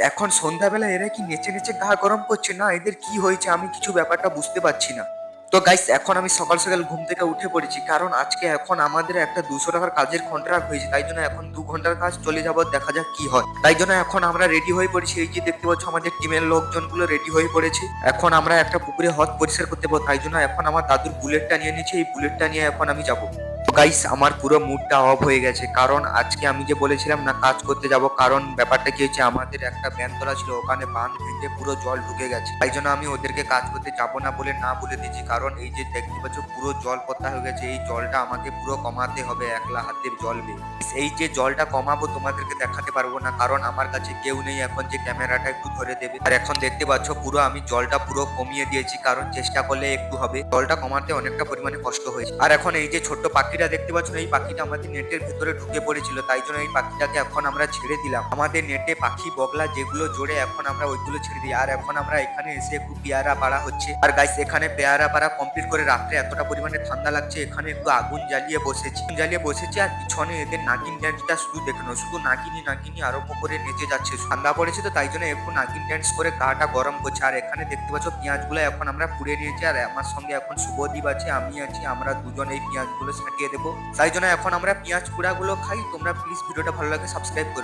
এখন সন্ধ্যাবেলা এরা কি নেচে নেচে গা গরম করছে? না এদের কি হয়েছে আমি কিছু ব্যাপারটা বুঝতে পারছি না। তো গাইস এখন আমি সকাল সকাল ঘুম থেকে উঠে পড়েছি, কারণ আজকে এখন আমাদের একটা 200 টাকার কাজের কন্ট্রাক্ট হয়েছে, তাই জন্য এখন 2 ঘন্টার কাজ চলে যাব, দেখা যাক কি হয়। তাই জন্য এখন আমরা রেডি হয়ে পড়েছি, এই যে দেখতে পাচ্ছ আমাদের টিমের লোকজনগুলো রেডি হয়ে পড়েছে। এখন আমরা একটা পুকুরে হদ পরিষ্কার করতে পারবো, তাই জন্য এখন আমার দাদুর বুলেটটা নিয়ে নিয়েছি, এই বুলেটটা নিয়ে এখন আমি যাবো। গাইস আমার পুরো মুডটা অফ হয়ে গেছে, কারণ আজকে আমি যে বলেছিলাম না কাজ করতে যাব, কারণ ব্যাপারটা কি হচ্ছে আমাদের একটা ব্যানতলা ছিল, ওখানে বাঁধ ভেঙে পুরো জল ঢুকে গেছে, তাই জন্য আমি ওদেরকে কাজ করতে যাব না বলে না বলে দিয়েছি। কারণ এই যে দেখতে পাচ্ছ পুরো জল পড়তা হয়ে গেছে, এই জলটা আমাকে পুরো কমাতে হবে, একলা হাতের জল বেয়ে। এই যে জলটা কমাবো তোমাদেরকে দেখাতে পারবো না, কারণ আমার কাছে কেউ নেই এখন যে ক্যামেরাটা একটু ধরে দেবে। আর এখন দেখতে পাচ্ছ পুরো আমি জলটা পুরো কমিয়ে দিয়েছি, কারণ চেষ্টা করলে একটু হবে, জলটা কমাতে অনেকটা পরিমাণে কষ্ট হয়েছে। আর এখন এই যে ছোট্ট পাখিটা দেখতে পাচ্ছ, এই পাখিটা আমাদের নেটের ভিতরে ঢুকে পড়েছিল, তাই জন্য এই পাখিটাকে এখন আমরা ছেড়ে দিলাম। আমাদের নেটে পাখি বগলা যেগুলো জোরে এখন আমরা ওইগুলো ছেড়ে দিই। আর এখন আমরা এখানে এসে একটু পেয়ারা পাড়া হচ্ছে। আর গাইস এখানে পেয়ারা পাড়া কমপ্লিট করে রাত্রে এতটা পরিমাণে ঠান্ডা লাগছে, এখানে একটু আগুন জ্বালিয়ে বসেছি আর পিছনে এদের নাগিন ড্যান্সটা শুধু দেখে নাও, শুধু নাগিনি নাগিনি আরম্ভ করে নেচে যাচ্ছে। ঠান্ডা পড়েছে তো তাই জন্য একটু নাগিন ড্যান্স করে গাটা গরম করছে। আর এখানে দেখতে পাচ্ছ পেঁয়াজগুলো এখন আমরা পুড়ে নিয়েছি, আর আমার সঙ্গে এখন শুভদীপ আছে, আমি আছি, আমরা দুজন এই পেঁয়াজগুলো সাটিয়ে দেবো। তাই জন্য এখন আমরা পেঁয়াজ পোড়াগুলো খাই। তোমরা প্লিজ ভিডিওটা ভালো লাগে সাবস্ক্রাইব করবে।